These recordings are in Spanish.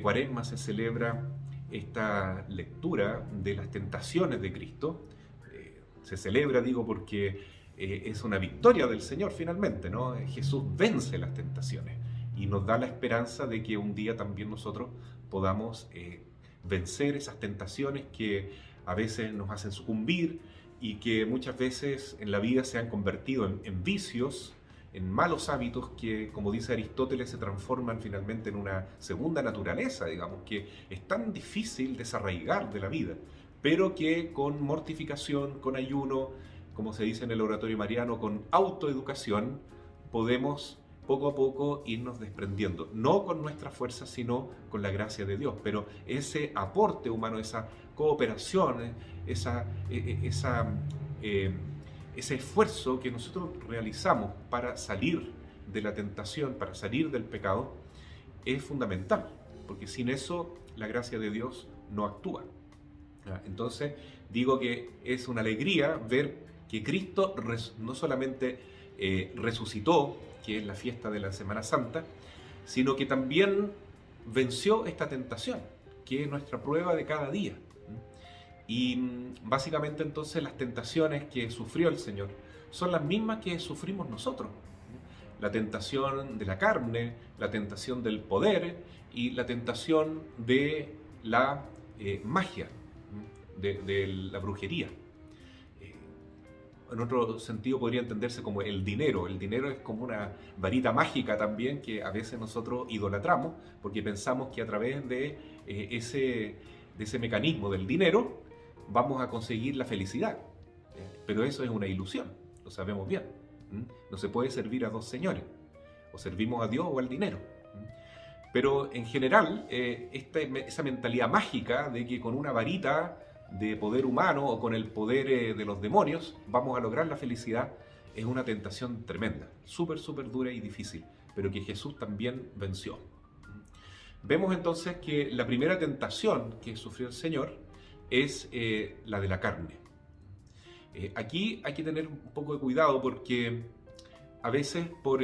Cuaresma se celebra esta lectura de las tentaciones de Cristo. Se celebra, digo, porque es una victoria del Señor finalmente, ¿no? Jesús vence las tentaciones y nos da la esperanza de que un día también nosotros podamos vencer esas tentaciones que a veces nos hacen sucumbir y que muchas veces en la vida se han convertido en vicios, en malos hábitos que, como dice Aristóteles, se transforman finalmente en una segunda naturaleza, digamos, que es tan difícil desarraigar de la vida, pero que con mortificación, con ayuno, como se dice en el oratorio mariano, con autoeducación, podemos poco a poco irnos desprendiendo, no con nuestra fuerza, sino con la gracia de Dios. Pero ese aporte humano, esa cooperación, ese esfuerzo que nosotros realizamos para salir de la tentación, para salir del pecado, es fundamental, porque sin eso la gracia de Dios no actúa. Entonces digo que es una alegría ver que Cristo no solamente resucitó, que es la fiesta de la Semana Santa, sino que también venció esta tentación, que es nuestra prueba de cada día. Y básicamente entonces las tentaciones que sufrió el Señor son las mismas que sufrimos nosotros. La tentación de la carne, la tentación del poder y la tentación de la magia, de la brujería. En otro sentido podría entenderse como el dinero. El dinero es como una varita mágica también que a veces nosotros idolatramos porque pensamos que a través de ese mecanismo del dinero vamos a conseguir la felicidad. Pero eso es una ilusión, lo sabemos bien. No se puede servir a dos señores. O servimos a Dios o al dinero. Pero en general, esa mentalidad mágica de que con una varita de poder humano o con el poder de los demonios vamos a lograr la felicidad, es una tentación tremenda, súper dura y difícil, pero que Jesús también venció. Vemos entonces que la primera tentación que sufrió el Señor es la de la carne. Aquí hay que tener un poco de cuidado porque a veces por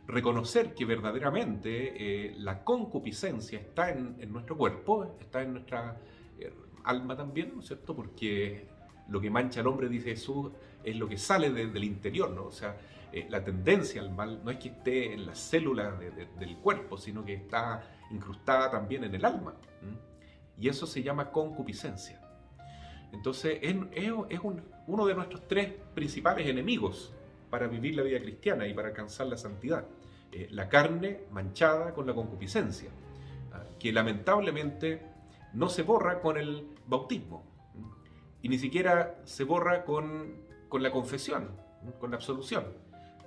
reconocer que verdaderamente la concupiscencia está en nuestro cuerpo, está en nuestra alma también, ¿no es cierto? Porque lo que mancha al hombre, dice Jesús, es lo que sale del interior, ¿no? O sea, la tendencia al mal no es que esté en las células del cuerpo, sino que está incrustada también en el alma. Y eso se llama concupiscencia. Entonces, es uno de nuestros tres principales enemigos para vivir la vida cristiana y para alcanzar la santidad. La carne manchada con la concupiscencia, que lamentablemente no se borra con el bautismo y ni siquiera se borra con la confesión, con la absolución.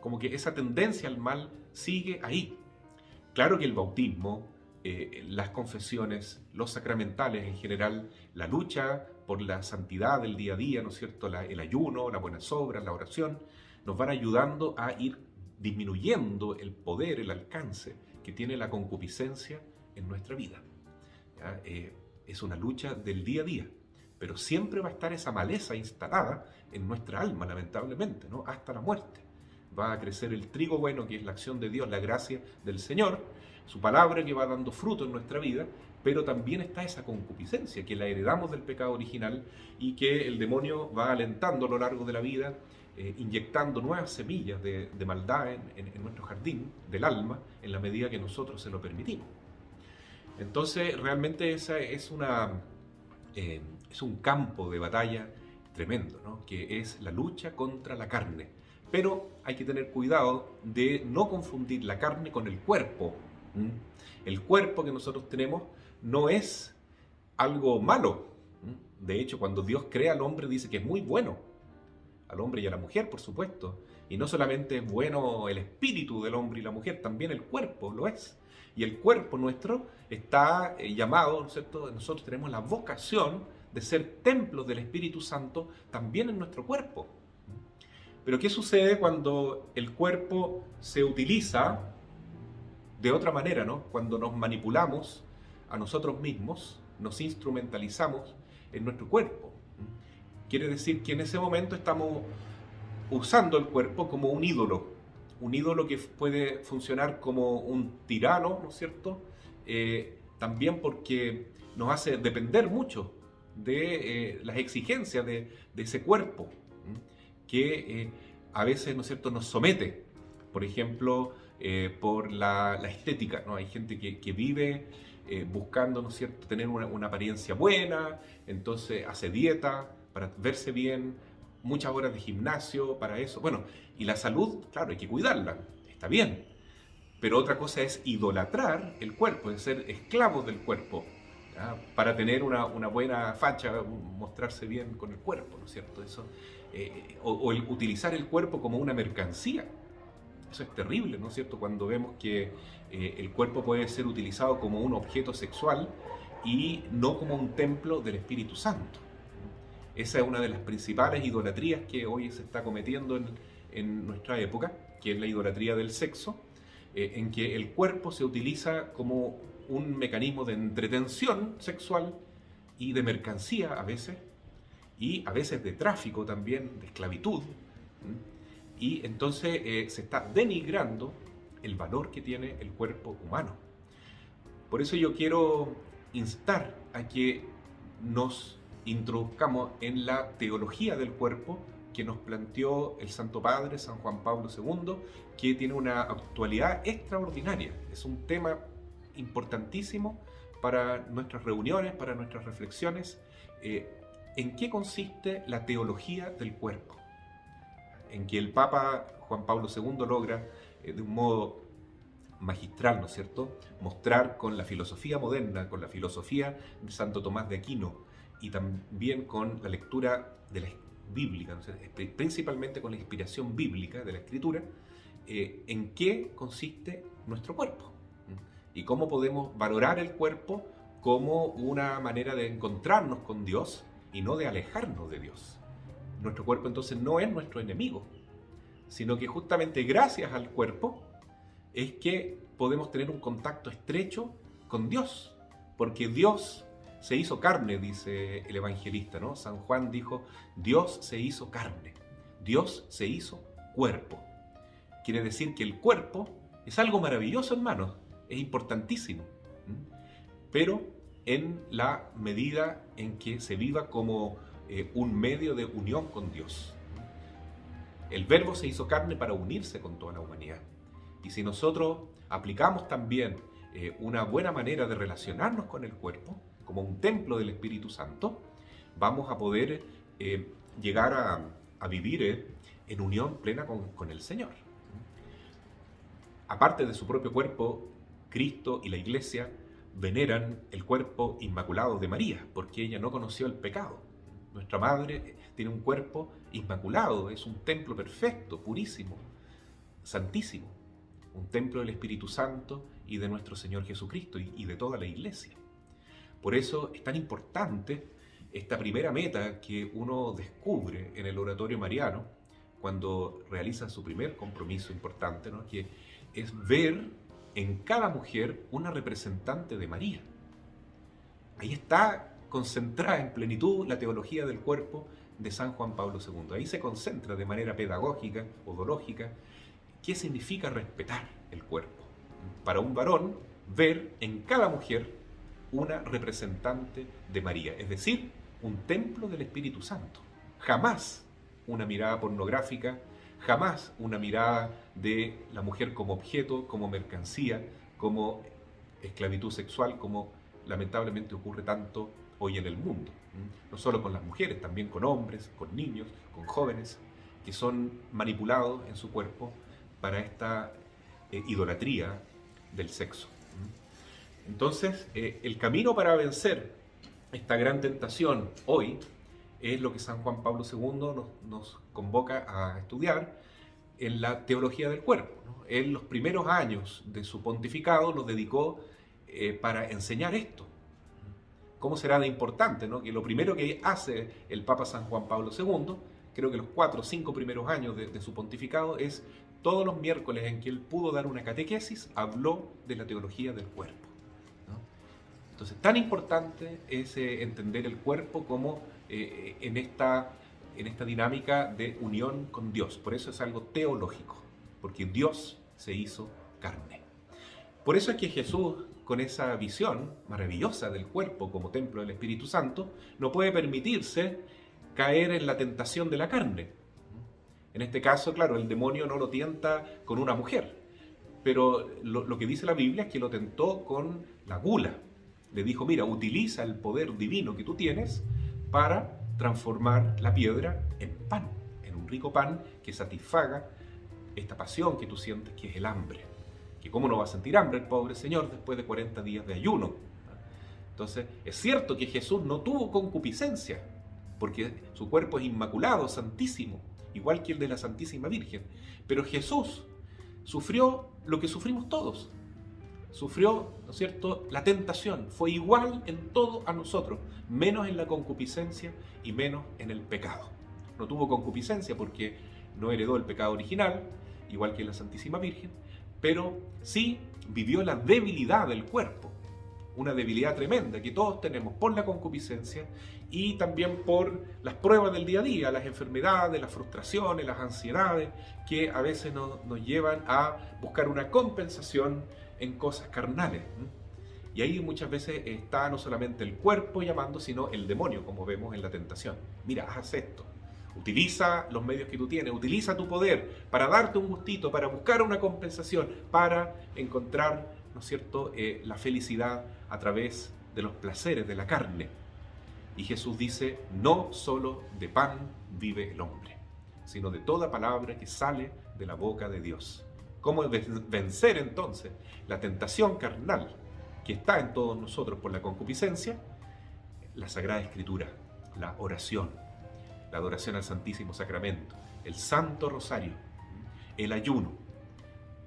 Como que esa tendencia al mal sigue ahí. Claro que el bautismo, las confesiones, los sacramentales en general, la lucha por la santidad del día a día, ¿no es cierto? El ayuno, las buenas obras, la oración, nos van ayudando a ir disminuyendo el poder, el alcance que tiene la concupiscencia en nuestra vida. ¿Ya? Es una lucha del día a día, pero siempre va a estar esa maleza instalada en nuestra alma, lamentablemente, ¿no? Hasta la muerte. Va a crecer el trigo bueno, que es la acción de Dios, la gracia del Señor, su palabra que va dando fruto en nuestra vida, pero también está esa concupiscencia que la heredamos del pecado original y que el demonio va alentando a lo largo de la vida, inyectando nuevas semillas de maldad en nuestro jardín del alma, en la medida que nosotros se lo permitimos. Entonces, realmente esa es un campo de batalla tremendo, ¿no? Que es la lucha contra la carne. Pero hay que tener cuidado de no confundir la carne con el cuerpo. El cuerpo que nosotros tenemos no es algo malo. De hecho, cuando Dios crea al hombre, dice que es muy bueno. Al hombre y a la mujer, por supuesto. Y no solamente es bueno el espíritu del hombre y la mujer, también el cuerpo lo es. Y el cuerpo nuestro está llamado, ¿no es cierto? Nosotros tenemos la vocación de ser templos del Espíritu Santo también en nuestro cuerpo. Pero ¿qué sucede cuando el cuerpo se utiliza de otra manera, ¿no? Cuando nos manipulamos a nosotros mismos, nos instrumentalizamos en nuestro cuerpo. Quiere decir que en ese momento estamos usando el cuerpo como un ídolo que puede funcionar como un tirano, ¿no es cierto? también porque nos hace depender mucho de las exigencias de ese cuerpo, que a veces, ¿no es cierto?, nos somete. Por ejemplo, por la estética, ¿no? Hay gente que vive buscando, ¿no es cierto?, tener una apariencia buena, entonces hace dieta para verse bien, muchas horas de gimnasio para eso. Bueno, y la salud, claro, hay que cuidarla, está bien. Pero otra cosa es idolatrar el cuerpo, es ser esclavos del cuerpo, ¿ya? Para tener una buena facha, mostrarse bien con el cuerpo, ¿no es cierto? Eso, o el utilizar el cuerpo como una mercancía. Eso es terrible, ¿no es cierto? Cuando vemos que el cuerpo puede ser utilizado como un objeto sexual y no como un templo del Espíritu Santo. Esa es una de las principales idolatrías que hoy se está cometiendo en nuestra época, que es la idolatría del sexo, en que el cuerpo se utiliza como un mecanismo de entretención sexual y de mercancía a veces, y a veces de tráfico también, de esclavitud. Y entonces se está denigrando el valor que tiene el cuerpo humano. Por eso yo quiero instar a que nos introduzcamos en la teología del cuerpo que nos planteó el Santo Padre, San Juan Pablo II, que tiene una actualidad extraordinaria. Es un tema importantísimo para nuestras reuniones, para nuestras reflexiones. ¿En qué consiste la teología del cuerpo? En que el Papa Juan Pablo II logra, de un modo magistral, ¿no es cierto?, mostrar con la filosofía moderna, con la filosofía de Santo Tomás de Aquino y también con la lectura de la bíblica, ¿no? Principalmente con la inspiración bíblica de la Escritura, en qué consiste nuestro cuerpo y cómo podemos valorar el cuerpo como una manera de encontrarnos con Dios y no de alejarnos de Dios. Nuestro cuerpo entonces no es nuestro enemigo, sino que justamente gracias al cuerpo es que podemos tener un contacto estrecho con Dios, porque Dios se hizo carne, dice el evangelista, ¿no? San Juan dijo, Dios se hizo carne, Dios se hizo cuerpo. Quiere decir que el cuerpo es algo maravilloso, hermanos, es importantísimo, pero en la medida en que se viva como un medio de unión con Dios. El Verbo se hizo carne para unirse con toda la humanidad. Y si nosotros aplicamos también una buena manera de relacionarnos con el cuerpo, como un templo del Espíritu Santo, vamos a poder llegar a vivir en unión plena con el Señor. Aparte de su propio cuerpo, Cristo y la Iglesia veneran el cuerpo inmaculado de María, porque ella no conoció el pecado. Nuestra Madre tiene un cuerpo inmaculado, es un templo perfecto, purísimo, santísimo, un templo del Espíritu Santo y de nuestro Señor Jesucristo y de toda la Iglesia. Por eso es tan importante esta primera meta que uno descubre en el oratorio mariano cuando realiza su primer compromiso importante, ¿no? Que es ver en cada mujer una representante de María. Ahí está concentrada en plenitud la teología del cuerpo de San Juan Pablo II. Ahí se concentra de manera pedagógica, odológica, qué significa respetar el cuerpo. Para un varón, ver en cada mujer una representante de María, es decir, un templo del Espíritu Santo. Jamás una mirada pornográfica, jamás una mirada de la mujer como objeto, como mercancía, como esclavitud sexual, como lamentablemente ocurre tanto hoy en el mundo. No solo con las mujeres, también con hombres, con niños, con jóvenes, que son manipulados en su cuerpo para esta idolatría del sexo. Entonces, el camino para vencer esta gran tentación hoy es lo que San Juan Pablo II nos convoca a estudiar en la teología del cuerpo, ¿no? Él los primeros años de su pontificado los dedicó para enseñar esto. ¿Cómo será de importante, ¿no? Que lo primero que hace el Papa San Juan Pablo II, creo que los 4 o 5 primeros años de su pontificado, es todos los miércoles en que él pudo dar una catequesis, habló de la teología del cuerpo, ¿no? Entonces, tan importante es entender el cuerpo como en esta dinámica de unión con Dios. Por eso es algo teológico, porque Dios se hizo carne. Por eso es que Jesús, con esa visión maravillosa del cuerpo como templo del Espíritu Santo, no puede permitirse caer en la tentación de la carne. En este caso, claro, el demonio no lo tienta con una mujer, pero lo que dice la Biblia es que lo tentó con la gula. Le dijo, mira, utiliza el poder divino que tú tienes para transformar la piedra en pan, en un rico pan que satisfaga esta pasión que tú sientes, que es el hambre. Que cómo no va a sentir hambre el pobre Señor después de 40 días de ayuno. Entonces, es cierto que Jesús no tuvo concupiscencia, porque su cuerpo es inmaculado, santísimo, igual que el de la Santísima Virgen. Pero Jesús sufrió lo que sufrimos todos. Sufrió, ¿no es cierto?, la tentación. Fue igual en todo a nosotros, menos en la concupiscencia y menos en el pecado. No tuvo concupiscencia porque no heredó el pecado original, igual que la Santísima Virgen, pero sí vivió la debilidad del cuerpo, una debilidad tremenda que todos tenemos por la concupiscencia y también por las pruebas del día a día, las enfermedades, las frustraciones, las ansiedades, que a veces nos llevan a buscar una compensación en cosas carnales. Y ahí muchas veces está no solamente el cuerpo llamando, sino el demonio, como vemos en la tentación. Mira, haz esto. Utiliza los medios que tú tienes, utiliza tu poder para darte un gustito, para buscar una compensación, para encontrar, ¿no es cierto?, la felicidad a través de los placeres de la carne. Y Jesús dice, no solo de pan vive el hombre, sino de toda palabra que sale de la boca de Dios. ¿Cómo vencer entonces la tentación carnal que está en todos nosotros por la concupiscencia? La Sagrada Escritura, la oración, la adoración al Santísimo Sacramento, el Santo Rosario, el ayuno,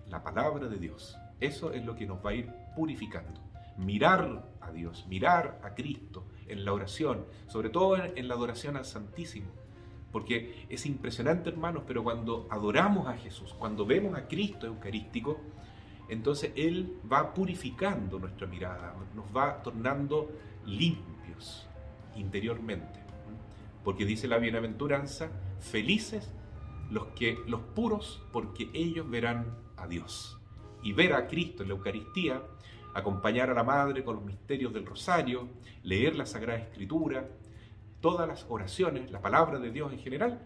la palabra de Dios. Eso es lo que nos va a ir purificando. Mirar a Dios, mirar a Cristo en la oración, sobre todo en la adoración al Santísimo. Porque es impresionante, hermanos, pero cuando adoramos a Jesús, cuando vemos a Cristo eucarístico, entonces Él va purificando nuestra mirada, nos va tornando limpios interiormente. Porque dice la bienaventuranza, felices los puros, porque ellos verán a Dios. Y ver a Cristo en la Eucaristía, acompañar a la Madre con los misterios del Rosario, leer la Sagrada Escritura, todas las oraciones, la palabra de Dios en general,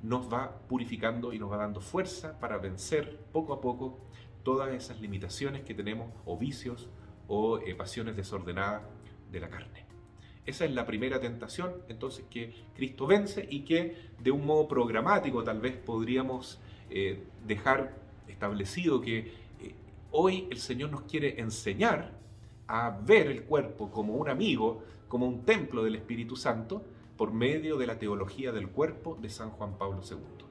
nos va purificando y nos va dando fuerza para vencer poco a poco todas esas limitaciones que tenemos, o vicios, o pasiones desordenadas de la carne. Esa es la primera tentación, entonces, que Cristo vence y que de un modo programático tal vez podríamos dejar establecido que hoy el Señor nos quiere enseñar a ver el cuerpo como un amigo, como un templo del Espíritu Santo, por medio de la teología del cuerpo de San Juan Pablo II.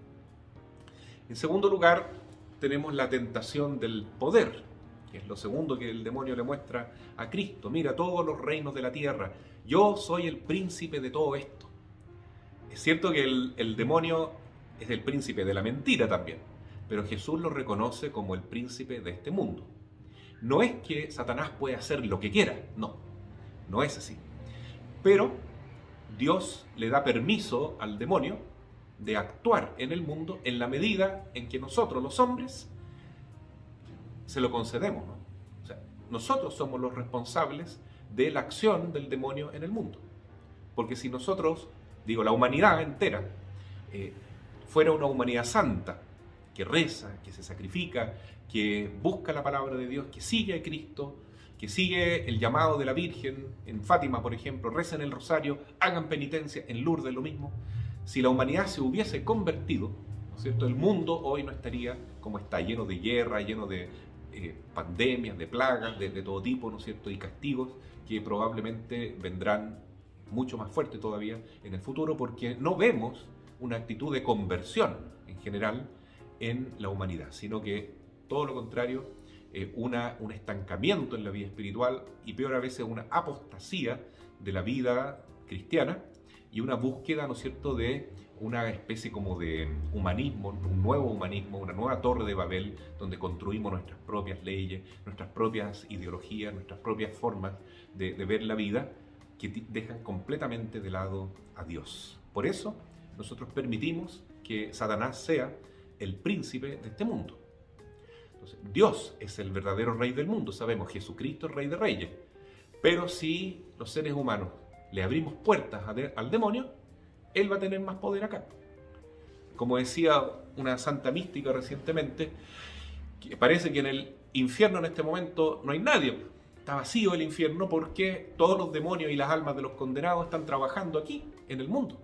En segundo lugar, tenemos la tentación del poder, que es lo segundo que el demonio le muestra a Cristo. Mira, todos los reinos de la tierra, yo soy el príncipe de todo esto. Es cierto que el demonio es el príncipe de la mentira también, pero Jesús lo reconoce como el príncipe de este mundo. No es que Satanás pueda hacer lo que quiera, no es así. Pero Dios le da permiso al demonio de actuar en el mundo en la medida en que nosotros, los hombres, se lo concedemos, ¿no? O sea, nosotros somos los responsables de la acción del demonio en el mundo. Porque si nosotros, la humanidad entera, fuera una humanidad santa, que reza, que se sacrifica, que busca la palabra de Dios, que sigue a Cristo, que sigue el llamado de la Virgen, en Fátima, por ejemplo, recen el rosario, hagan penitencia, en Lourdes lo mismo. Si la humanidad se hubiese convertido, ¿no es cierto?, el mundo hoy no estaría como está, lleno de guerra, lleno de pandemias, de plagas, de todo tipo, ¿no es cierto?, y castigos que probablemente vendrán mucho más fuertes todavía en el futuro, porque no vemos una actitud de conversión en general en la humanidad, sino que todo lo contrario, un estancamiento en la vida espiritual y peor a veces una apostasía de la vida cristiana y una búsqueda, ¿no es cierto?, de una especie como de humanismo, un nuevo humanismo, una nueva torre de Babel, donde construimos nuestras propias leyes, nuestras propias ideologías, nuestras propias formas de ver la vida, que dejan completamente de lado a Dios. Por eso nosotros permitimos que Satanás sea el príncipe de este mundo. Entonces, Dios es el verdadero rey del mundo, sabemos, Jesucristo es rey de reyes. Pero si los seres humanos le abrimos puertas al demonio, él va a tener más poder acá. Como decía una santa mística recientemente, que parece que en el infierno en este momento no hay nadie. Está vacío el infierno porque todos los demonios y las almas de los condenados están trabajando aquí, en el mundo.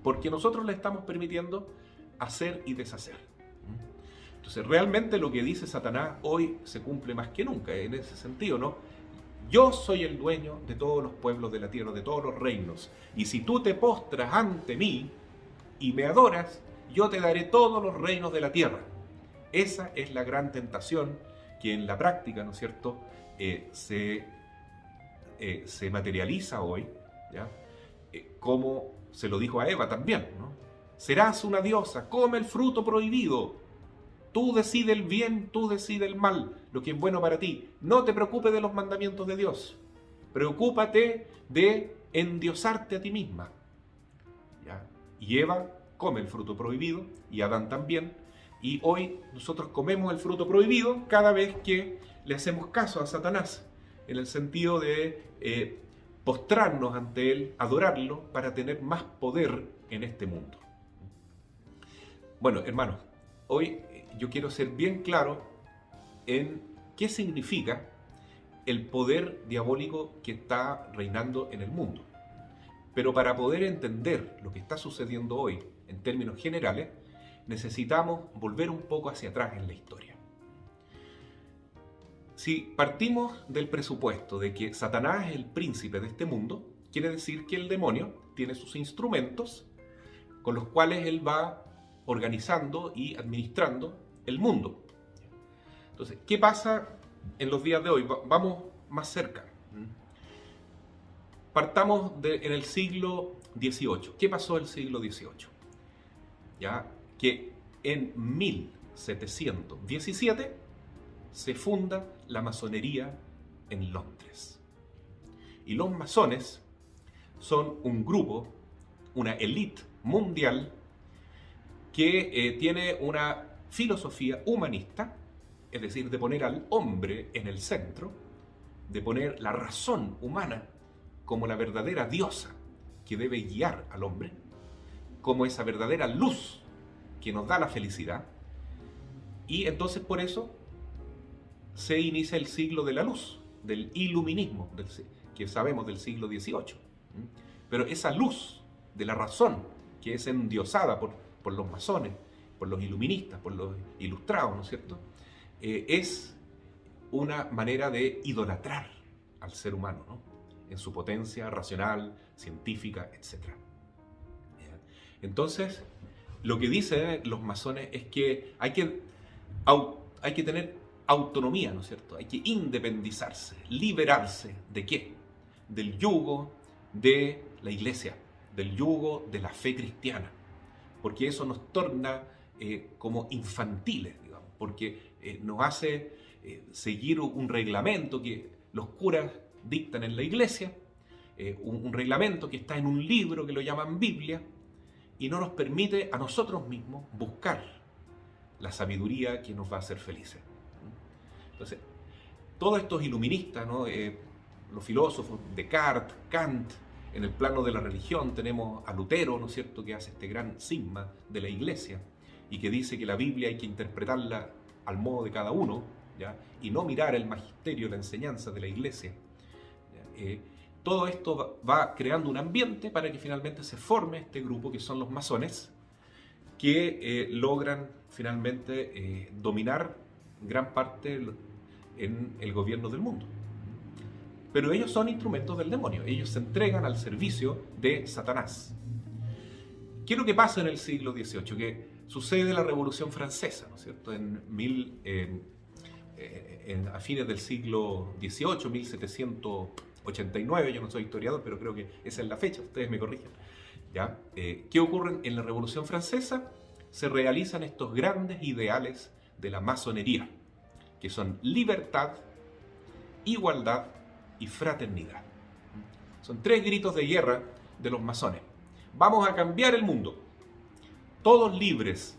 Porque nosotros le estamos permitiendo hacer y deshacer. Entonces, realmente lo que dice Satanás hoy se cumple más que nunca, en ese sentido, ¿no? Yo soy el dueño de todos los pueblos de la tierra, de todos los reinos. Y si tú te postras ante mí y me adoras, yo te daré todos los reinos de la tierra. Esa es la gran tentación que en la práctica, ¿no es cierto?, se materializa hoy, ¿ya? Como se lo dijo a Eva también, ¿no? Serás una diosa, come el fruto prohibido. Tú decides el bien, tú decides el mal, lo que es bueno para ti. No te preocupes de los mandamientos de Dios. Preocúpate de endiosarte a ti misma. ¿Ya? Y Eva come el fruto prohibido, y Adán también. Y hoy nosotros comemos el fruto prohibido cada vez que le hacemos caso a Satanás, en el sentido de postrarnos ante él, adorarlo, para tener más poder en este mundo. Bueno, hermanos, hoy yo quiero ser bien claro en qué significa el poder diabólico que está reinando en el mundo. Pero para poder entender lo que está sucediendo hoy en términos generales, necesitamos volver un poco hacia atrás en la historia. Si partimos del presupuesto de que Satanás es el príncipe de este mundo, quiere decir que el demonio tiene sus instrumentos con los cuales él va organizando y administrando el mundo. Entonces, ¿qué pasa en los días de hoy? Vamos más cerca. Partamos en el siglo XVIII. ¿Qué pasó en el siglo XVIII? Ya que en 1717 se funda la masonería en Londres. Y los masones son un grupo, una élite mundial que tiene una filosofía humanista, es decir, de poner al hombre en el centro, de poner la razón humana como la verdadera diosa que debe guiar al hombre, como esa verdadera luz que nos da la felicidad. Y entonces por eso se inicia el siglo de la luz, del iluminismo, que sabemos del siglo XVIII. Pero esa luz de la razón, que es endiosada por los masones, por los iluministas, por los ilustrados, ¿no es cierto?, es una manera de idolatrar al ser humano, ¿no?, en su potencia racional, científica, etc. Entonces, lo que dicen los masones es que hay que tener autonomía, ¿no es cierto? Hay que independizarse, liberarse ¿de qué? Del yugo de la iglesia, del yugo de la fe cristiana, porque eso nos torna como infantiles, digamos, porque nos hace seguir un reglamento que los curas dictan en la iglesia, un reglamento que está en un libro que lo llaman Biblia, y no nos permite a nosotros mismos buscar la sabiduría que nos va a hacer felices. Entonces, todos estos iluministas, ¿no?, los filósofos, Descartes, Kant, en el plano de la religión tenemos a Lutero, ¿no es cierto?, que hace este gran cisma de la iglesia y que dice que la Biblia hay que interpretarla al modo de cada uno, ¿ya?, y no mirar el magisterio, la enseñanza de la iglesia. Todo esto va creando un ambiente para que finalmente se forme este grupo que son los masones, que logran finalmente dominar gran parte en el gobierno del mundo. Pero ellos son instrumentos del demonio, ellos se entregan al servicio de Satanás. ¿Qué es lo que pasa en el siglo XVIII? Que sucede la Revolución Francesa, ¿no es cierto?, a fines del siglo XVIII, 1789, yo no soy historiador, pero creo que esa es la fecha, ustedes me corrigen. ¿Ya? ¿Qué ocurre en la Revolución Francesa? Se realizan estos grandes ideales de la masonería, que son libertad, igualdad y fraternidad. Son tres gritos de guerra de los masones. Vamos a cambiar el mundo. Todos libres,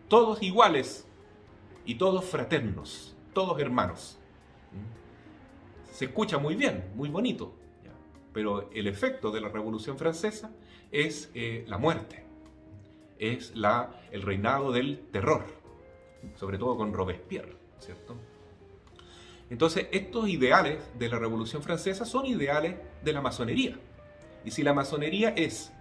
todos iguales, y todos fraternos, todos hermanos. Se escucha muy bien, muy bonito, ¿ya? Pero el efecto de la Revolución Francesa es la muerte, es el reinado del terror, sobre todo con Robespierre, ¿cierto? Entonces, estos ideales de la Revolución Francesa son ideales de la masonería. Y si la masonería es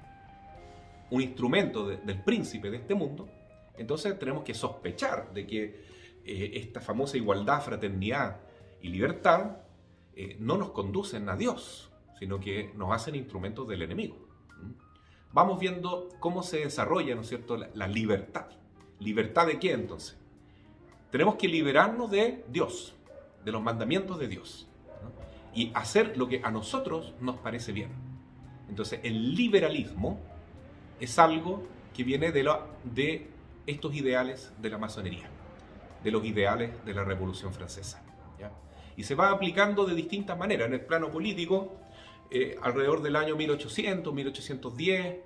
un instrumento del príncipe de este mundo, entonces tenemos que sospechar de que esta famosa igualdad, fraternidad y libertad no nos conducen a Dios, sino que nos hacen instrumentos del enemigo. Vamos viendo cómo se desarrolla, ¿no es cierto?, la libertad. ¿Libertad de qué entonces? Tenemos que liberarnos de Dios, de los mandamientos de Dios, ¿no? Y hacer lo que a nosotros nos parece bien. Entonces, el liberalismo es algo que viene de estos ideales de la masonería, de los ideales de la Revolución Francesa, ¿ya? Y se va aplicando de distintas maneras en el plano político, alrededor del año 1800, 1810,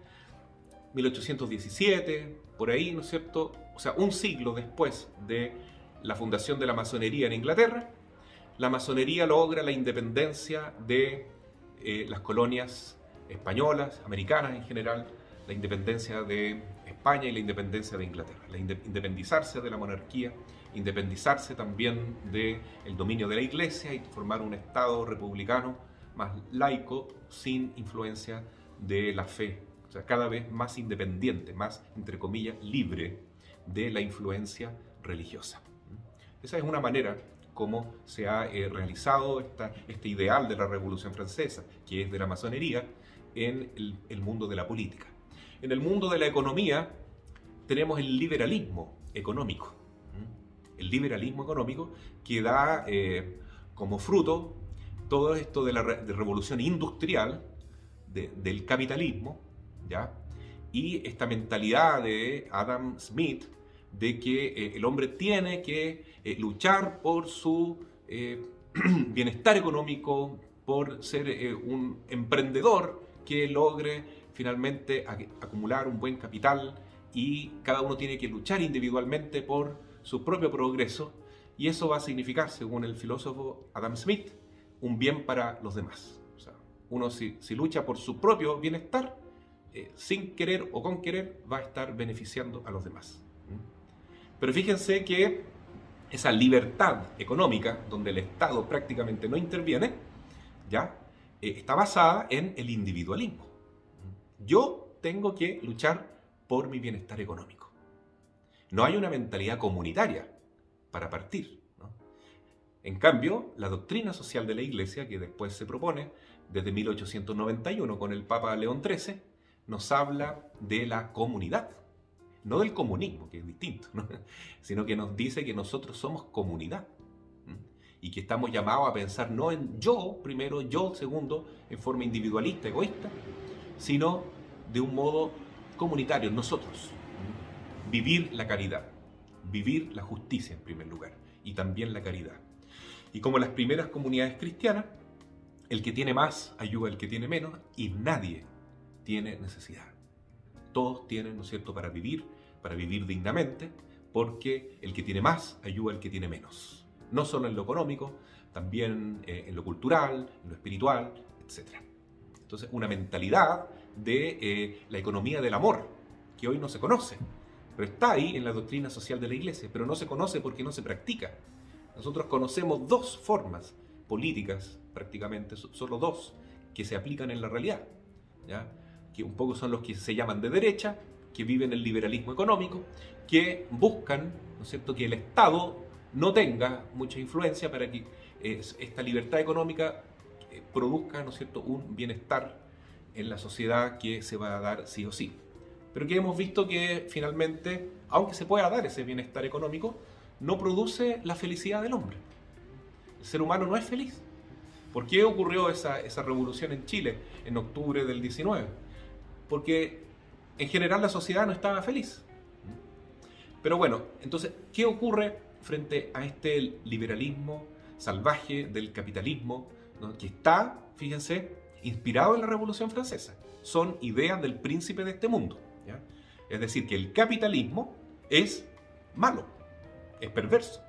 1817, por ahí, ¿no es cierto? O sea, un siglo después de la fundación de la masonería en Inglaterra, la masonería logra la independencia de las colonias españolas, americanas en general, la independencia de España y la independencia de Inglaterra, independizarse de la monarquía, independizarse también del dominio de la Iglesia y formar un Estado republicano más laico, sin influencia de la fe, o sea, cada vez más independiente, más, entre comillas, libre de la influencia religiosa. Esa es una manera como se ha realizado este ideal de la Revolución Francesa, que es de la masonería, en el mundo de la política. En el mundo de la economía tenemos el liberalismo económico. El liberalismo económico que da como fruto todo esto de la revolución industrial, del capitalismo, ¿ya? Y esta mentalidad de Adam Smith de que el hombre tiene que luchar por su bienestar económico, por ser un emprendedor que logre finalmente acumular un buen capital, y cada uno tiene que luchar individualmente por su propio progreso, y eso va a significar, según el filósofo Adam Smith, un bien para los demás. O sea, uno si lucha por su propio bienestar, sin querer o con querer, va a estar beneficiando a los demás. Pero fíjense que esa libertad económica, donde el Estado prácticamente no interviene, ¿ya? Está basada en el individualismo. Yo tengo que luchar por mi bienestar económico. No hay una mentalidad comunitaria para partir, ¿no? En cambio, la doctrina social de la Iglesia, que después se propone desde 1891 con el Papa León XIII, nos habla de la comunidad. No del comunismo, que es distinto, ¿no? Sino que nos dice que nosotros somos comunidad, ¿sí? Y que estamos llamados a pensar no en yo primero, yo segundo, en forma individualista, egoísta, sino de un modo comunitario, nosotros. ¿Sí? Vivir la caridad, vivir la justicia en primer lugar, y también la caridad. Y como las primeras comunidades cristianas, el que tiene más ayuda al que tiene menos, y nadie tiene necesidad. Todos tienen, ¿no es cierto?, para vivir dignamente, porque el que tiene más ayuda al que tiene menos. No solo en lo económico, también en lo cultural, en lo espiritual, etc. Entonces, una mentalidad de la economía del amor, que hoy no se conoce, pero está ahí en la doctrina social de la Iglesia, pero no se conoce porque no se practica. Nosotros conocemos dos formas políticas, prácticamente, solo dos, que se aplican en la realidad, ¿ya? Que un poco son los que se llaman de derecha, que viven el liberalismo económico, que buscan, ¿no es cierto?, que el Estado no tenga mucha influencia para que esta libertad económica produzca, ¿no es cierto?, un bienestar en la sociedad que se va a dar sí o sí. Pero que hemos visto que finalmente, aunque se pueda dar ese bienestar económico, no produce la felicidad del hombre. El ser humano no es feliz. ¿Por qué ocurrió esa revolución en Chile en octubre del 19? Porque en general la sociedad no estaba feliz. Pero bueno, entonces, ¿qué ocurre frente a este liberalismo salvaje del capitalismo, ¿no?, que está, fíjense, inspirado en la Revolución Francesa? Son ideas del príncipe de este mundo, ¿ya? Es decir, que el capitalismo es malo, es perverso.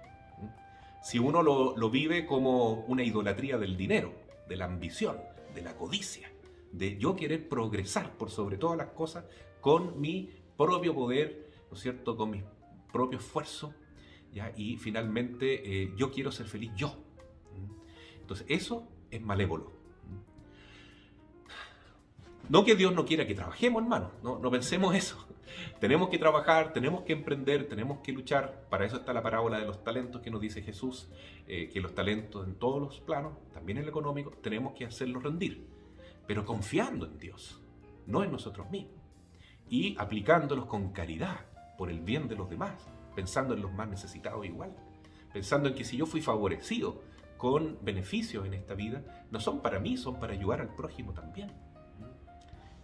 Si uno lo vive como una idolatría del dinero, de la ambición, de la codicia, de yo querer progresar por sobre todas las cosas con mi propio poder, ¿no es cierto?, con mi propio esfuerzo, ¿ya? Y finalmente yo quiero ser feliz yo. Entonces eso es malévolo. No que Dios no quiera que trabajemos, hermano, no pensemos eso. Tenemos que trabajar, tenemos que emprender, tenemos que luchar. Para eso está la parábola de los talentos que nos dice Jesús, que los talentos en todos los planos, también en el económico, tenemos que hacerlos rendir, pero confiando en Dios, no en nosotros mismos, y aplicándolos con caridad, por el bien de los demás, pensando en los más necesitados igual, pensando en que si yo fui favorecido con beneficios en esta vida, no son para mí, son para ayudar al prójimo también.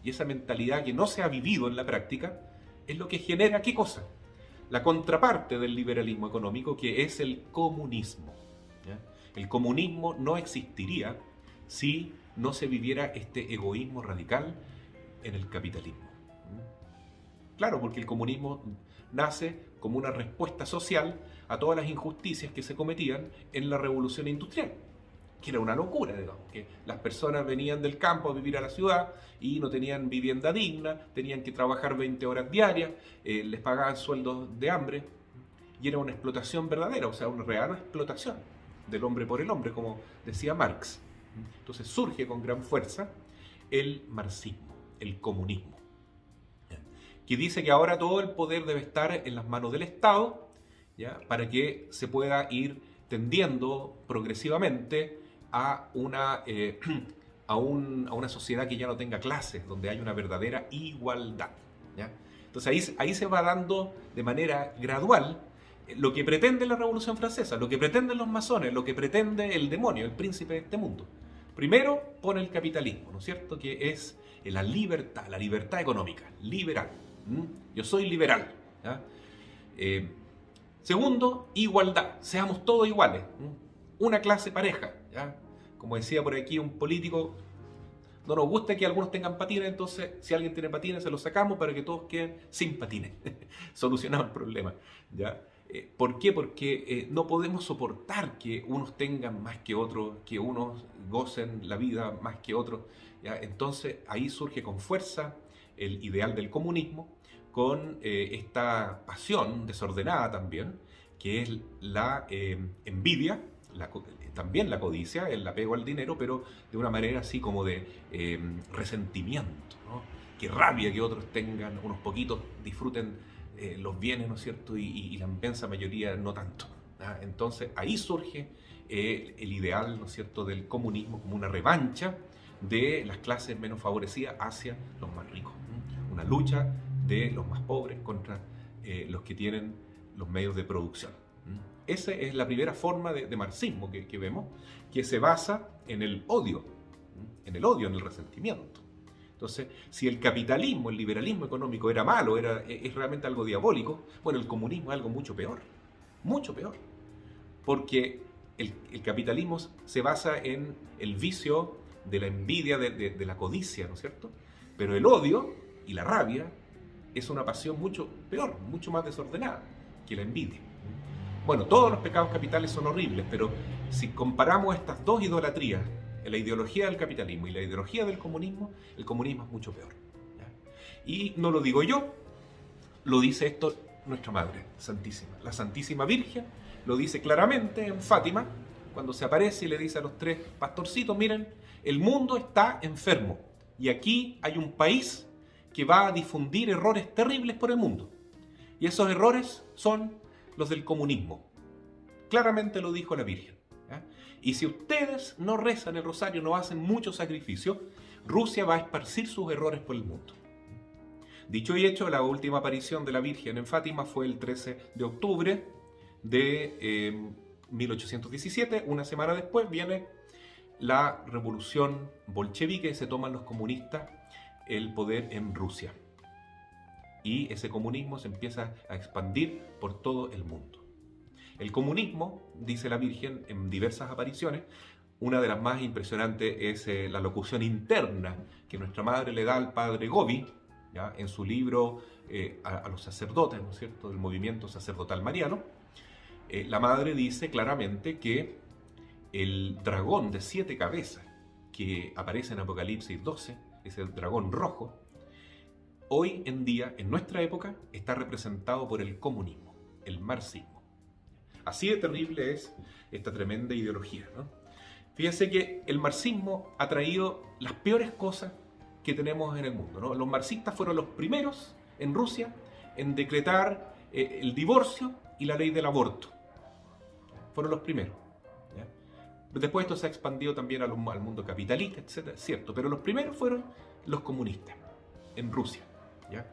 Y esa mentalidad que no se ha vivido en la práctica es lo que genera, ¿qué cosa? La contraparte del liberalismo económico, que es el comunismo. ¿Ya? El comunismo no existiría si no se viviera este egoísmo radical en el capitalismo. Claro, porque el comunismo nace como una respuesta social a todas las injusticias que se cometían en la revolución industrial, que era una locura, digamos, que las personas venían del campo a vivir a la ciudad y no tenían vivienda digna, tenían que trabajar 20 horas diarias, les pagaban sueldos de hambre, y era una explotación verdadera, o sea, una real explotación del hombre por el hombre, como decía Marx. Entonces surge con gran fuerza el marxismo, el comunismo, que dice que ahora todo el poder debe estar en las manos del Estado, ¿ya?, para que se pueda ir tendiendo progresivamente a una sociedad que ya no tenga clases, donde haya una verdadera igualdad, ¿ya? Entonces ahí se va dando de manera gradual lo que pretende la Revolución Francesa, lo que pretenden los masones, lo que pretende el demonio, el príncipe de este mundo. Primero pone el capitalismo, ¿no es cierto?, que es la libertad económica, liberal. Yo soy liberal, ¿ya? Segundo, igualdad, seamos todos iguales, una clase pareja, ¿ya? Como decía por aquí un político, no nos gusta que algunos tengan patines, entonces si alguien tiene patines se los sacamos para que todos queden sin patines. Solucionamos el problema, ¿ya? ¿Por qué? Porque no podemos soportar que unos tengan más que otros, que unos gocen la vida más que otros, ¿ya? Entonces ahí surge con fuerza el ideal del comunismo, con esta pasión desordenada también, que es la envidia, también la codicia, el apego al dinero, pero de una manera así como de resentimiento, ¿no? Qué rabia que otros tengan, unos poquitos disfruten los bienes, ¿no es cierto?, y la inmensa mayoría no tanto, ¿no? Entonces ahí surge el ideal, ¿no es cierto?, del comunismo como una revancha de las clases menos favorecidas hacia los más ricos, ¿no? Una lucha de los más pobres contra los que tienen los medios de producción. Esa es la primera forma de marxismo que vemos, que se basa en el odio, en el resentimiento. Entonces, si el capitalismo, el liberalismo económico era malo, es realmente algo diabólico, bueno, el comunismo es algo mucho peor, porque el capitalismo se basa en el vicio de la envidia, de la codicia, ¿no es cierto? Pero el odio y la rabia es una pasión mucho peor, mucho más desordenada que la envidia. Bueno, todos los pecados capitales son horribles, pero si comparamos estas dos idolatrías, la ideología del capitalismo y la ideología del comunismo, el comunismo es mucho peor, ¿ya? Y no lo digo yo, lo dice esto nuestra Madre Santísima. La Santísima Virgen lo dice claramente en Fátima, cuando se aparece y le dice a los tres pastorcitos, miren, el mundo está enfermo y aquí hay un país que va a difundir errores terribles por el mundo. Y esos errores son los del comunismo. Claramente lo dijo la Virgen, ¿ya? Y si ustedes no rezan el rosario, no hacen mucho sacrificio, Rusia va a esparcir sus errores por el mundo. Dicho y hecho, la última aparición de la Virgen en Fátima fue el 13 de octubre de 1817. Una semana después viene la revolución bolchevique, se toman los comunistas el poder en Rusia. Y ese comunismo se empieza a expandir por todo el mundo. El comunismo, dice la Virgen en diversas apariciones, una de las más impresionantes es la locución interna que nuestra Madre le da al padre Gobi, ¿ya?, en su libro a los sacerdotes, ¿no es cierto?, del movimiento sacerdotal mariano, la madre dice claramente que el dragón de 7 cabezas que aparece en Apocalipsis 12, ese dragón rojo, hoy en día, en nuestra época, está representado por el comunismo, el marxismo. Así de terrible es esta tremenda ideología, ¿no? Fíjense que el marxismo ha traído las peores cosas que tenemos en el mundo, ¿no? Los marxistas fueron los primeros en Rusia en decretar el divorcio y la ley del aborto. Fueron los primeros. ¿Ya? Después esto se ha expandido también al mundo capitalista, etc. Cierto, pero los primeros fueron los comunistas en Rusia. ¿Ya?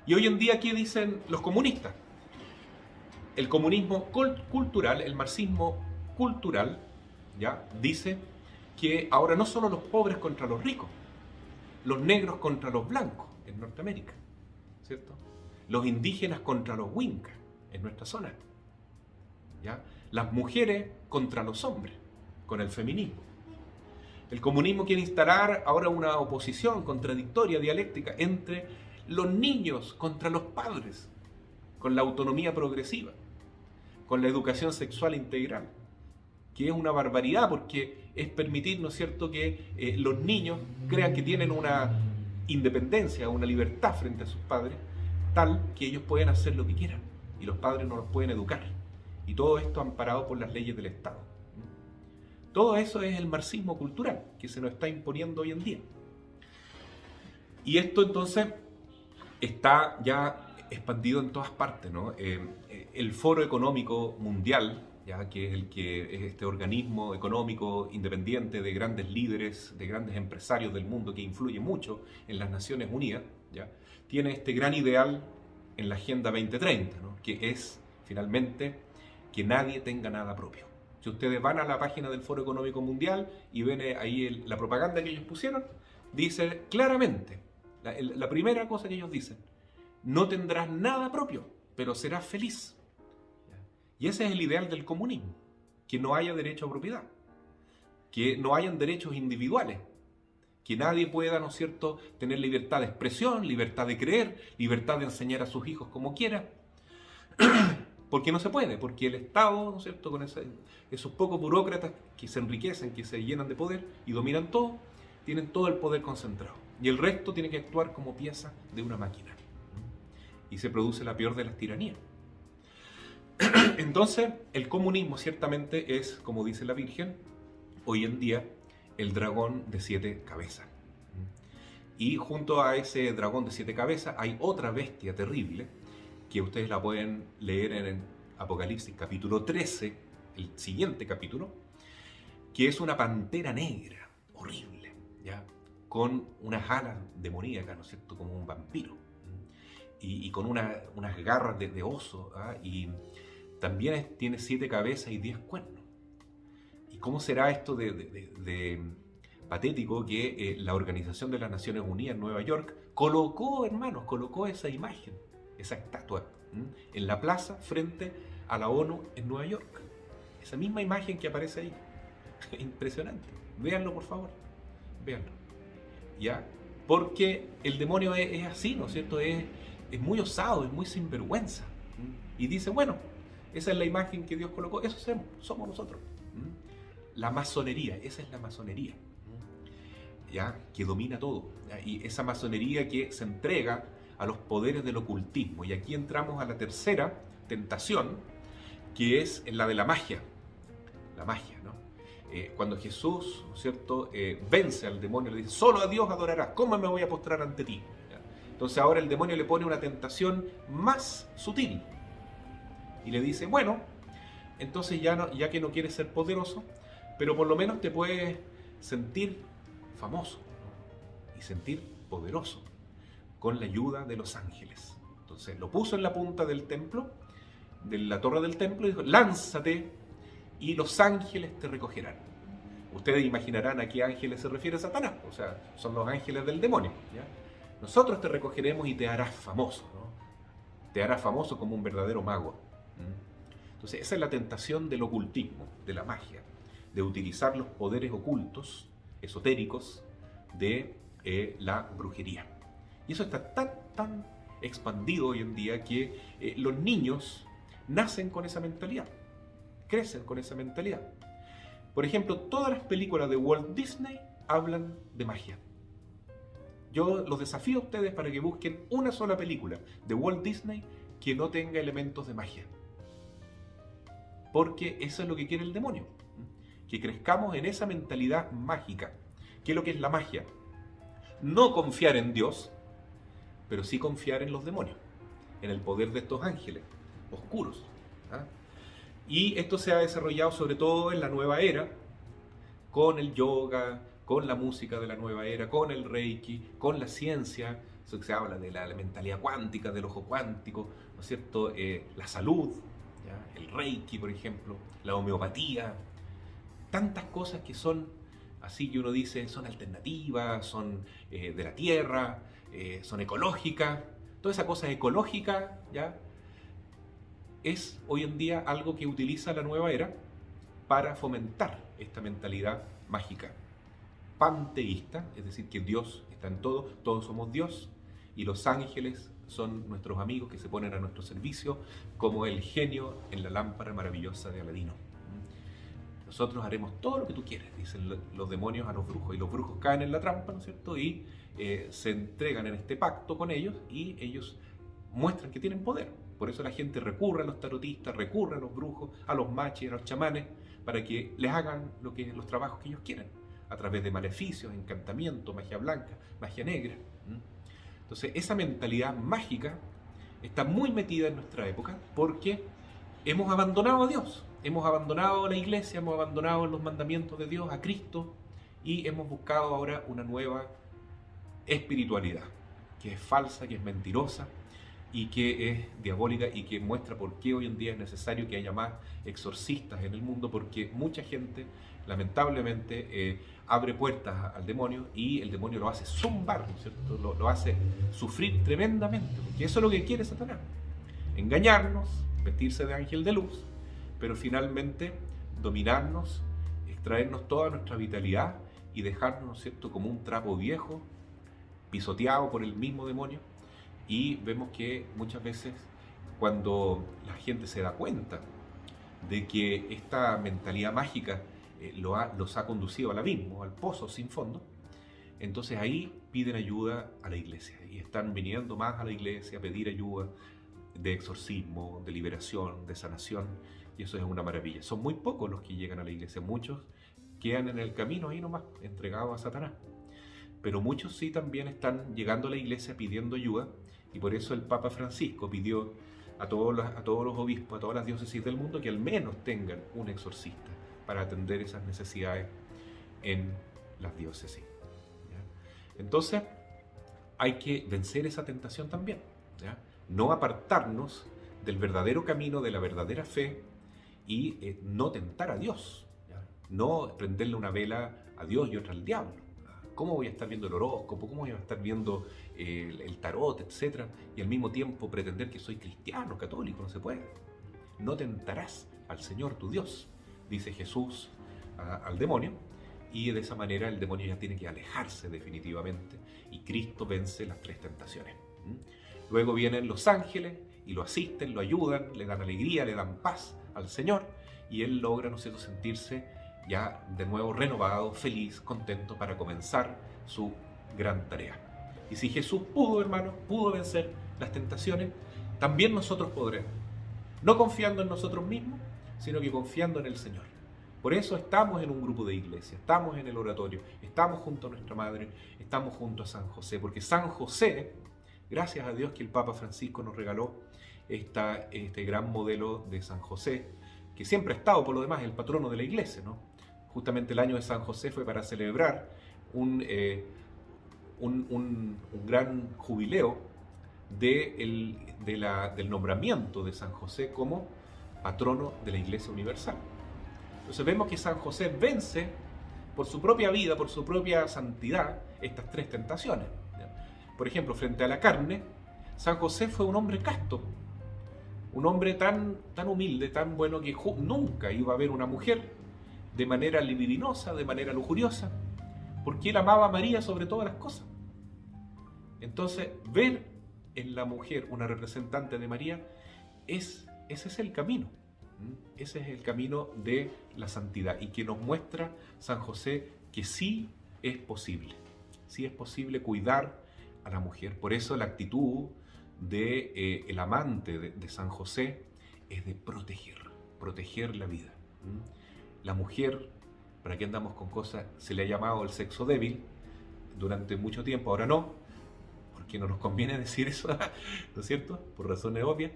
Y hoy en día, ¿qué dicen los comunistas? El comunismo cultural, el marxismo cultural, ¿ya? Dice que ahora no solo los pobres contra los ricos, los negros contra los blancos en Norteamérica, ¿cierto? Los indígenas contra los huincas en nuestra zona, ¿ya? Las mujeres contra los hombres, con el feminismo. El comunismo quiere instalar ahora una oposición contradictoria, dialéctica, entre los niños contra los padres, con la autonomía progresiva, con la educación sexual integral, que es una barbaridad porque es permitir, ¿no es cierto?, que los niños crean que tienen una independencia, una libertad frente a sus padres, tal que ellos pueden hacer lo que quieran y los padres no los pueden educar. Y todo esto amparado por las leyes del Estado. Todo eso es el marxismo cultural que se nos está imponiendo hoy en día. Y esto entonces está ya expandido en todas partes, ¿no? El Foro Económico Mundial, ya que es este organismo económico independiente de grandes líderes, de grandes empresarios del mundo que influye mucho en las Naciones Unidas, ¿ya? Tiene este gran ideal en la Agenda 2030, ¿no? Que es finalmente que nadie tenga nada propio. Si ustedes van a la página del Foro Económico Mundial y ven ahí la propaganda que ellos pusieron, dice claramente, la primera cosa que ellos dicen: no tendrás nada propio, pero serás feliz. Y ese es el ideal del comunismo, que no haya derecho a propiedad, que no hayan derechos individuales, que nadie pueda, ¿no es cierto?, tener libertad de expresión, libertad de creer, libertad de enseñar a sus hijos como quiera, porque no se puede, porque el Estado, ¿no es cierto?, con esos pocos burócratas que se enriquecen, que se llenan de poder y dominan todo, tienen todo el poder concentrado, y el resto tiene que actuar como pieza de una máquina, y se produce la peor de las tiranías. Entonces, el comunismo ciertamente es, como dice la Virgen, hoy en día el dragón de 7 cabezas. Y junto a ese dragón de 7 cabezas hay otra bestia terrible, que ustedes la pueden leer en Apocalipsis capítulo 13, el siguiente capítulo, que es una pantera negra, horrible, ¿ya? Con unas alas demoníacas, ¿no es cierto?, como un vampiro, y con unas garras de oso, ¿ah? Y también tiene 7 cabezas y 10 cuernos. ¿Y cómo será esto de patético que la Organización de las Naciones Unidas en Nueva York colocó esa imagen, esa estatua, en la plaza frente a la ONU en Nueva York? Esa misma imagen que aparece ahí. Impresionante. Véanlo, por favor. Véanlo. ¿Ya? Porque el demonio es así, ¿no es cierto? Es muy osado, es muy sinvergüenza. Y dice, bueno, esa es la imagen que Dios colocó, eso somos nosotros. La masonería, esa es la masonería, ¿ya? Que domina todo, ¿ya? Y esa masonería que se entrega a los poderes del ocultismo. Y aquí entramos a la tercera tentación, que es la de la magia. La magia, ¿no? Cuando Jesús, ¿no es cierto?, vence al demonio, le dice, solo a Dios adorarás, ¿cómo me voy a postrar ante ti? ¿Ya? Entonces ahora el demonio le pone una tentación más sutil. Y le dice, bueno, entonces ya que no quieres ser poderoso, pero por lo menos te puedes sentir famoso, ¿no? Y sentir poderoso con la ayuda de los ángeles. Entonces lo puso en la punta del templo, de la torre del templo, y dijo, lánzate y los ángeles te recogerán. Ustedes imaginarán a qué ángeles se refiere Satanás, o sea, son los ángeles del demonio, ¿ya? Nosotros te recogeremos y te harás famoso, ¿no? Te harás famoso como un verdadero mago. Entonces esa es la tentación del ocultismo, de la magia, de utilizar los poderes ocultos, esotéricos, de la brujería. Y eso está tan expandido hoy en día que los niños nacen con esa mentalidad. crecen con esa mentalidad. Por ejemplo, todas las películas de Walt Disney hablan de magia. Yo los desafío a ustedes para que busquen una sola película de Walt Disney que no tenga elementos de magia. Porque eso es lo que quiere el demonio. Que crezcamos en esa mentalidad mágica. ¿Qué es lo que es la magia? No confiar en Dios, pero sí confiar en los demonios, en el poder de estos ángeles oscuros. ¿Ah? Y esto se ha desarrollado sobre todo en la nueva era, con el yoga, con la música de la nueva era, con el reiki, con la ciencia. Eso que se habla de la mentalidad cuántica, del ojo cuántico, ¿no es cierto? La salud, ¿ya? El reiki, por ejemplo, la homeopatía. Tantas cosas que son, así que uno dice, son alternativas, son de la tierra, son ecológicas. Toda esa cosa ecológica, ¿ya? Es hoy en día algo que utiliza la nueva era para fomentar esta mentalidad mágica, panteísta, es decir, que Dios está en todo, todos somos Dios, y los ángeles son nuestros amigos que se ponen a nuestro servicio, como el genio en la lámpara maravillosa de Aladino. Nosotros haremos todo lo que tú quieres, dicen los demonios a los brujos, y los brujos caen en la trampa, ¿no es cierto? Y se entregan en este pacto con ellos, y ellos muestran que tienen poder. Por eso la gente recurre a los tarotistas, recurre a los brujos, a los machis, a los chamanes, para que les hagan los trabajos que ellos quieren, a través de maleficios, encantamientos, magia blanca, magia negra. Entonces, esa mentalidad mágica está muy metida en nuestra época porque hemos abandonado a Dios, hemos abandonado a la iglesia, hemos abandonado los mandamientos de Dios, a Cristo, y hemos buscado ahora una nueva espiritualidad, que es falsa, que es mentirosa, y que es diabólica, y que muestra por qué hoy en día es necesario que haya más exorcistas en el mundo, porque mucha gente lamentablemente abre puertas al demonio, y el demonio lo hace zumbar, ¿no es cierto? Lo hace sufrir tremendamente, porque eso es lo que quiere Satanás: engañarnos, vestirse de ángel de luz, pero finalmente dominarnos, extraernos toda nuestra vitalidad y dejarnos, ¿no es cierto?, como un trapo viejo, pisoteado por el mismo demonio. Y vemos que muchas veces, cuando la gente se da cuenta de que esta mentalidad mágica los ha conducido al abismo, al pozo sin fondo, entonces ahí piden ayuda a la iglesia, y están viniendo más a la iglesia a pedir ayuda de exorcismo, de liberación, de sanación, y eso es una maravilla. Son muy pocos los que llegan a la iglesia, muchos quedan en el camino ahí nomás, entregados a Satanás. Pero muchos sí también están llegando a la iglesia pidiendo ayuda, y por eso el Papa Francisco pidió a todos los obispos, a todas las diócesis del mundo, que al menos tengan un exorcista para atender esas necesidades en las diócesis. ¿Ya? Entonces, hay que vencer esa tentación también, ¿ya? No apartarnos del verdadero camino, de la verdadera fe, y no tentar a Dios, ¿ya? No prenderle una vela a Dios y otra al diablo. ¿Cómo voy a estar viendo el horóscopo? ¿Cómo voy a estar viendo el tarot, etcétera? Y al mismo tiempo pretender que soy cristiano, católico. No se puede. No tentarás al Señor tu Dios, dice Jesús al demonio, y de esa manera el demonio ya tiene que alejarse definitivamente, y Cristo vence las tres tentaciones. Luego vienen los ángeles y lo asisten, lo ayudan, le dan alegría, le dan paz al Señor, y él logra, ¿no es cierto?, sentirse ya de nuevo renovado, feliz, contento para comenzar su gran tarea. Y si Jesús pudo, hermano, pudo vencer las tentaciones, también nosotros podremos. No confiando en nosotros mismos, sino que confiando en el Señor. Por eso estamos en un grupo de iglesia, estamos en el oratorio, estamos junto a nuestra Madre, estamos junto a San José, porque San José, gracias a Dios que el Papa Francisco nos regaló este gran modelo de San José, que siempre ha estado, por lo demás, el patrono de la iglesia, ¿no? Justamente el año de San José fue para celebrar un gran jubileo del nombramiento de San José como patrono de la Iglesia Universal. Entonces vemos que San José vence por su propia vida, por su propia santidad, estas tres tentaciones. Por ejemplo, frente a la carne, San José fue un hombre casto, un hombre tan humilde, tan bueno, que nunca iba a ver una mujer de manera libidinosa, de manera lujuriosa, porque él amaba a María sobre todas las cosas. Entonces, ver en la mujer una representante de María, ese es el camino. Ese es el camino de la santidad y que nos muestra San José que sí es posible cuidar a la mujer. Por eso la actitud de el amante de San José es de proteger la vida. La mujer, ¿para qué andamos con cosas? Se le ha llamado el sexo débil durante mucho tiempo, ahora no, porque no nos conviene decir eso, ¿no es cierto? Por razones obvias.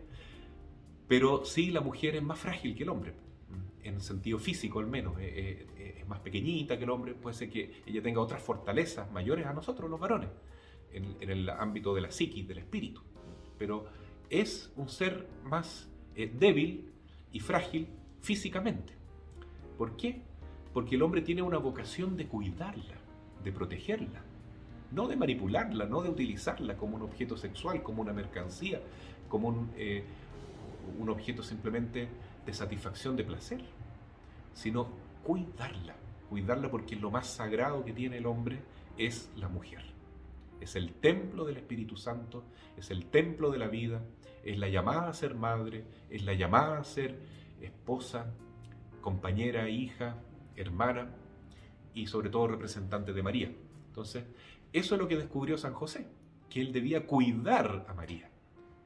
Pero sí, la mujer es más frágil que el hombre, en el sentido físico al menos. Es más pequeñita que el hombre, puede ser que ella tenga otras fortalezas mayores a nosotros los varones, en el ámbito de la psiquis, del espíritu. Pero es un ser más débil y frágil físicamente. ¿Por qué? Porque el hombre tiene una vocación de cuidarla, de protegerla, no de manipularla, no de utilizarla como un objeto sexual, como una mercancía, como un objeto simplemente de satisfacción, de placer, sino cuidarla porque lo más sagrado que tiene el hombre es la mujer. Es el templo del Espíritu Santo, es el templo de la vida, es la llamada a ser madre, es la llamada a ser esposa, compañera, hija, hermana y sobre todo representante de María. Entonces, eso es lo que descubrió San José, que él debía cuidar a María.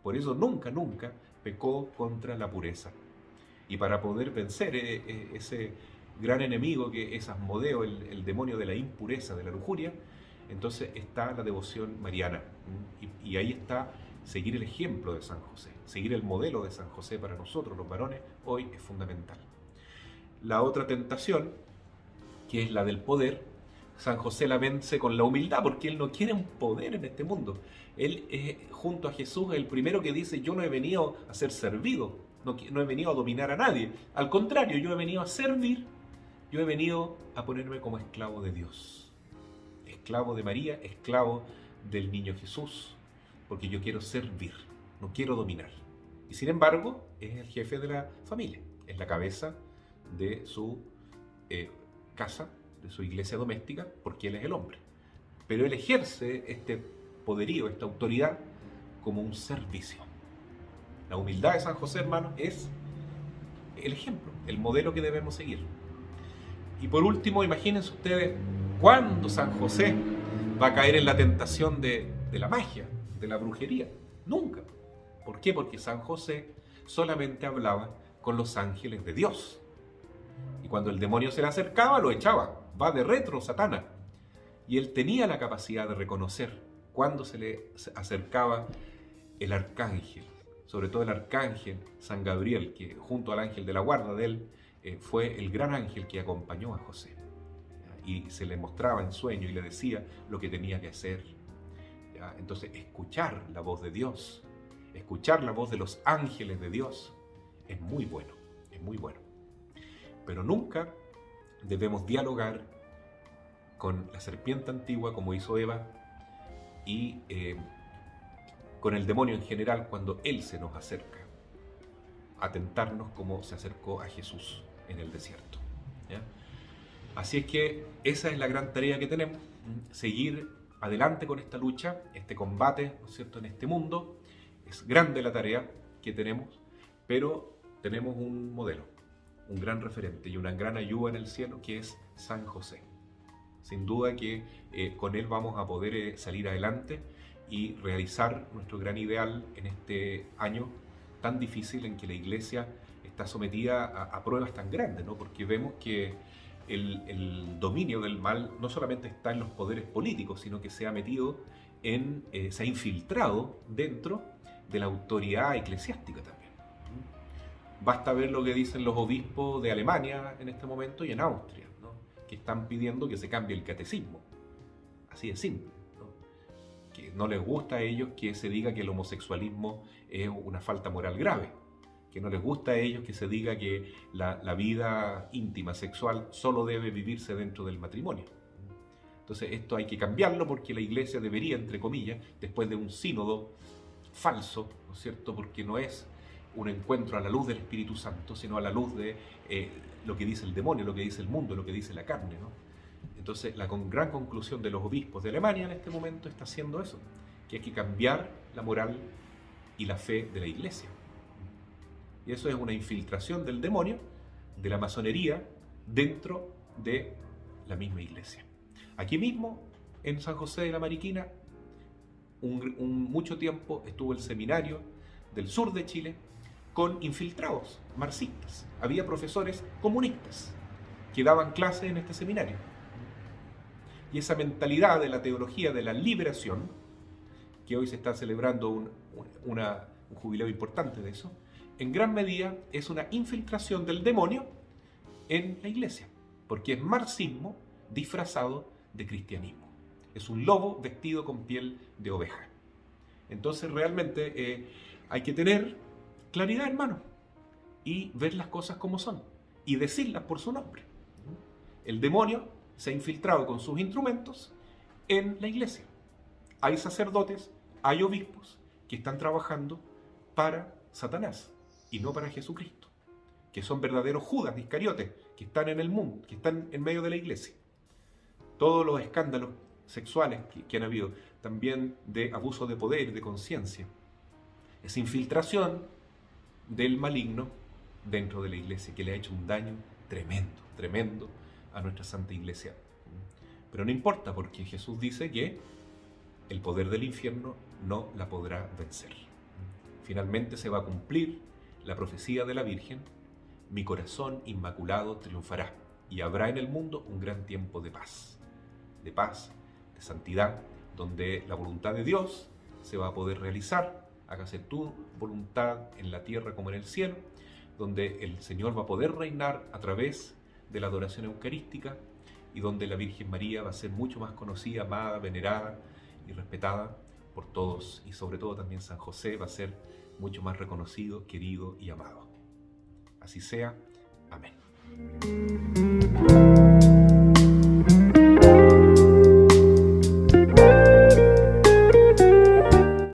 Por eso nunca pecó contra la pureza. Y para poder vencer ese gran enemigo que es Asmodeo, el demonio de la impureza, de la lujuria, entonces está la devoción mariana. Y ahí está seguir el ejemplo de San José, seguir el modelo de San José para nosotros los varones hoy es fundamental. La otra tentación, que es la del poder, San José la vence con la humildad, porque él no quiere un poder en este mundo. Él, junto a Jesús, es el primero que dice: yo no he venido a ser servido, no he venido a dominar a nadie. Al contrario, yo he venido a servir, yo he venido a ponerme como esclavo de Dios. Esclavo de María, esclavo del niño Jesús, porque yo quiero servir, no quiero dominar. Y sin embargo, es el jefe de la familia, es la cabeza de su casa, de su iglesia doméstica, porque él es el hombre. Pero él ejerce este poderío, esta autoridad, como un servicio. La humildad de San José, hermano, es el ejemplo, el modelo que debemos seguir. Y por último, imagínense ustedes, ¿cuándo San José va a caer en la tentación de la magia, de la brujería? Nunca. ¿Por qué? Porque San José solamente hablaba con los ángeles de Dios. Y cuando el demonio se le acercaba, lo echaba. Va de retro, Satanás. Y él tenía la capacidad de reconocer cuando se le acercaba el arcángel, sobre todo el arcángel San Gabriel, que junto al ángel de la guarda de él, fue el gran ángel que acompañó a José. Y se le mostraba en sueño y le decía lo que tenía que hacer. Entonces, escuchar la voz de Dios, escuchar la voz de los ángeles de Dios, es muy bueno, es muy bueno. Pero nunca debemos dialogar con la serpiente antigua, como hizo Eva, y con el demonio en general cuando él se nos acerca a tentarnos como se acercó a Jesús en el desierto. ¿Ya? Así es que esa es la gran tarea que tenemos, seguir adelante con esta lucha, este combate, ¿no es cierto?, en este mundo. Es grande la tarea que tenemos, pero tenemos un modelo, un gran referente y una gran ayuda en el cielo, que es San José. Sin duda que con él vamos a poder salir adelante y realizar nuestro gran ideal en este año tan difícil en que la Iglesia está sometida a pruebas tan grandes, ¿no? Porque vemos que el dominio del mal no solamente está en los poderes políticos, sino que se ha metido se ha infiltrado dentro de la autoridad eclesiástica también. Basta ver lo que dicen los obispos de Alemania en este momento y en Austria, ¿no?, que están pidiendo que se cambie el catecismo. Así de simple, ¿no? Que no les gusta a ellos que se diga que el homosexualismo es una falta moral grave, que no les gusta a ellos que se diga que la vida íntima, sexual, solo debe vivirse dentro del matrimonio. Entonces esto hay que cambiarlo porque la Iglesia debería, entre comillas, después de un sínodo falso, ¿no es cierto?, porque no es un encuentro a la luz del Espíritu Santo, sino a la luz de lo que dice el demonio, lo que dice el mundo, lo que dice la carne, ¿no? Entonces la gran conclusión de los obispos de Alemania en este momento está haciendo eso, que hay que cambiar la moral y la fe de la Iglesia. Y eso es una infiltración del demonio, de la masonería, dentro de la misma iglesia. Aquí mismo, en San José de la Mariquina, mucho tiempo estuvo el seminario del sur de Chile con infiltrados marxistas. Había profesores comunistas que daban clases en este seminario. Y esa mentalidad de la teología de la liberación, que hoy se está celebrando un jubileo importante de eso, en gran medida es una infiltración del demonio en la iglesia, porque es marxismo disfrazado de cristianismo. Es un lobo vestido con piel de oveja. Entonces realmente hay que tener claridad, hermano, y ver las cosas como son, y decirlas por su nombre. El demonio se ha infiltrado con sus instrumentos en la iglesia. Hay sacerdotes, hay obispos que están trabajando para Satanás y no para Jesucristo, que son verdaderos Judas de Iscariote, que están en el mundo, que están en medio de la iglesia. Todos los escándalos sexuales que han habido, también de abuso de poder, de conciencia, es infiltración del maligno dentro de la iglesia, que le ha hecho un daño tremendo, tremendo a nuestra Santa Iglesia. Pero no importa, porque Jesús dice que el poder del infierno no la podrá vencer. Finalmente se va a cumplir la profecía de la Virgen: mi corazón inmaculado triunfará, y habrá en el mundo un gran tiempo de paz, de santidad, donde la voluntad de Dios se va a poder realizar. Hágase tu voluntad en la tierra como en el cielo, donde el Señor va a poder reinar a través de la adoración eucarística, y donde la Virgen María va a ser mucho más conocida, amada, venerada y respetada por todos, y sobre todo también San José va a ser mucho más reconocido, querido y amado. Así sea. Amén.